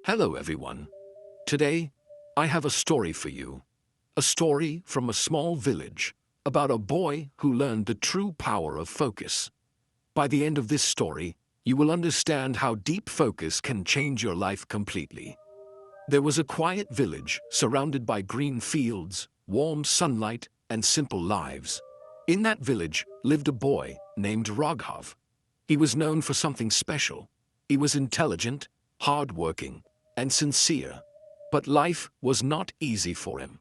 Hello, everyone. Today, I have a story for you. A story from a small village about a boy who learned the true power of focus. By the end of this story, you will understand how deep focus can change your life completely. There was a quiet village surrounded by green fields, warm sunlight, and simple lives. In that village lived a boy named Raghav. He was known for something special. He was intelligent, hardworking, and sincere. But life was not easy for him.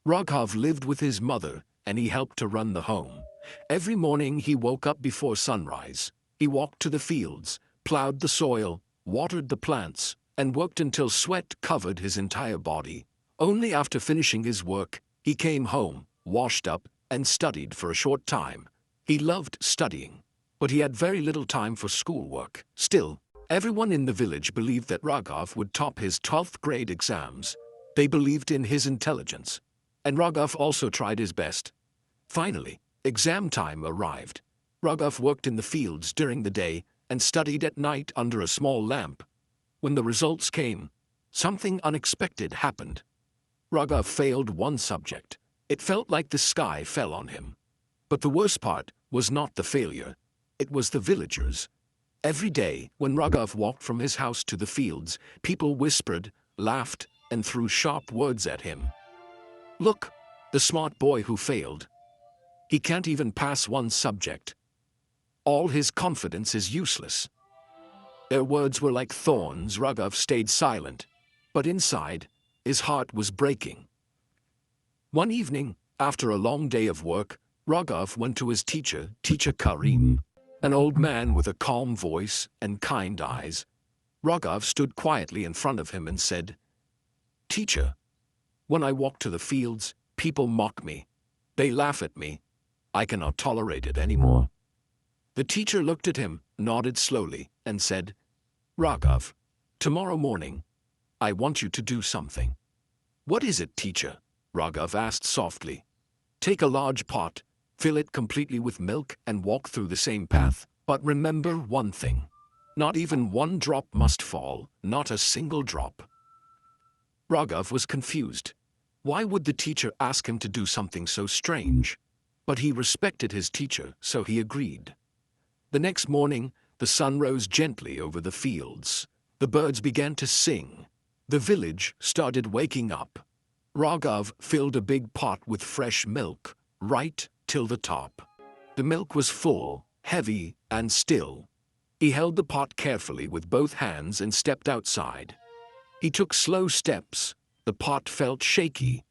Raghav lived with his mother, and he helped to run the home. Every morning he woke up before sunrise. He walked to the fields, plowed the soil, watered the plants, and worked until sweat covered his entire body. Only after finishing his work, he came home, washed up, and studied for a short time. He loved studying, but he had very little time for schoolwork. Still, everyone in the village believed that Raghav would top his 12th grade exams. They believed in his intelligence, and Raghav also tried his best. Finally, exam time arrived. Raghav worked in the fields during the day and studied at night under a small lamp. When the results came, something unexpected happened. Raghav failed one subject. It felt like the sky fell on him. But the worst part was not the failure. It was the villagers. Every day, when Raghav walked from his house to the fields, people whispered, laughed, and threw sharp words at him. "Look, the smart boy who failed. He can't even pass one subject. All his confidence is useless." Their words were like thorns. Raghav stayed silent, but inside, his heart was breaking. One evening, after a long day of work, Raghav went to his teacher, Teacher Karim, an old man with a calm voice and kind eyes. Raghav stood quietly in front of him and said, "Teacher, when I walk to the fields, people mock me. They laugh at me. I cannot tolerate it anymore." The teacher looked at him, nodded slowly, and said, "Raghav, tomorrow morning, I want you to do something." "What is it, teacher?" Raghav asked softly. "Take a large pot, fill it completely with milk, and walk through the same path. But remember one thing. Not even one drop must fall, not a single drop." Raghav was confused. Why would the teacher ask him to do something so strange? But he respected his teacher, so he agreed. The next morning, the sun rose gently over the fields. The birds began to sing. The village started waking up. Raghav filled a big pot with fresh milk, right till the top. The milk was full, heavy, and still. He held the pot carefully with both hands and stepped outside. He took slow steps. The pot felt shaky.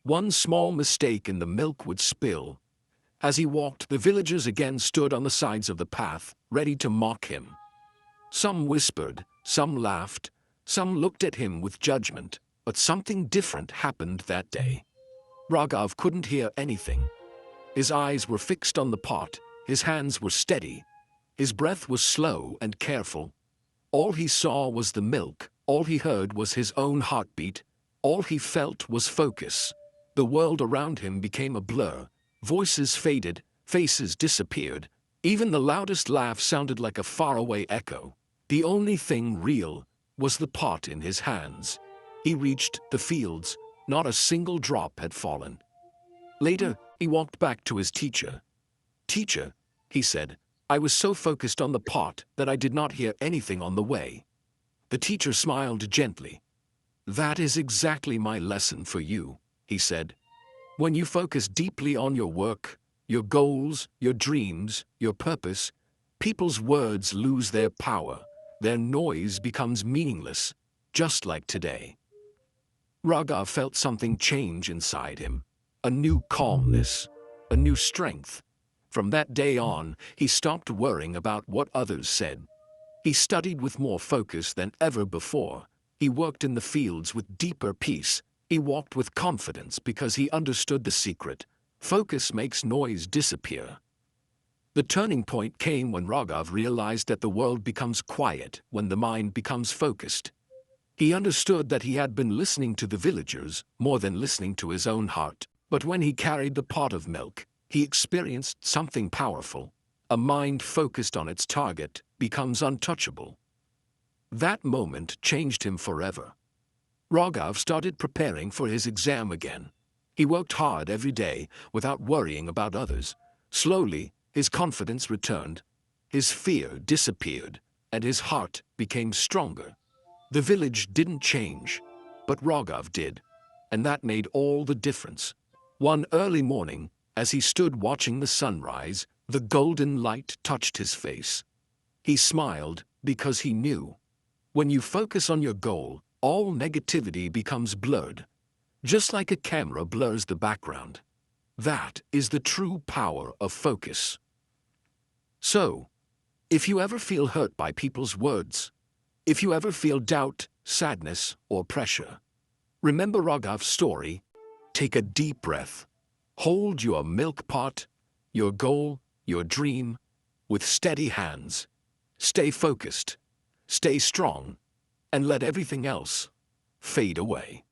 One small mistake and the milk would spill. As he walked, the villagers again stood on the sides of the path, ready to mock him. Some whispered, some laughed, some looked at him with judgment, but something different happened that day. Raghav couldn't hear anything. His eyes were fixed on the pot, his hands were steady, his breath was slow and careful. All he saw was the milk, all he heard was his own heartbeat, all he felt was focus. The world around him became a blur. Voices faded, faces disappeared. Even the loudest laugh sounded like a faraway echo. The only thing real was the pot in his hands. He reached the fields. Not a single drop had fallen. Later, he walked back to his teacher. "Teacher," he said, "I was so focused on the pot that I did not hear anything on the way." The teacher smiled gently. "That is exactly my lesson for you," he said. "When you focus deeply on your work, your goals, your dreams, your purpose, people's words lose their power. Their noise becomes meaningless, just like today." Raghav felt something change inside him. A new calmness, a new strength. From that day on, he stopped worrying about what others said. He studied with more focus than ever before. He worked in the fields with deeper peace. He walked with confidence because he understood the secret. Focus makes noise disappear. The turning point came when Raghav realized that the world becomes quiet when the mind becomes focused. He understood that he had been listening to the villagers more than listening to his own heart. But when he carried the pot of milk, he experienced something powerful. A mind focused on its target becomes untouchable. That moment changed him forever. Raghav started preparing for his exam again. He worked hard every day without worrying about others. Slowly, his confidence returned, his fear disappeared, and his heart became stronger. The village didn't change, but Raghav did, and that made all the difference. One early morning, as he stood watching the sunrise, the golden light touched his face. He smiled because he knew. When you focus on your goal, all negativity becomes blurred, just like a camera blurs the background. That is the true power of focus. So, if you ever feel hurt by people's words, if you ever feel doubt, sadness, or pressure, remember Raghav's story. Take a deep breath. Hold your milk pot, your goal, your dream, with steady hands. Stay focused, stay strong, and let everything else fade away.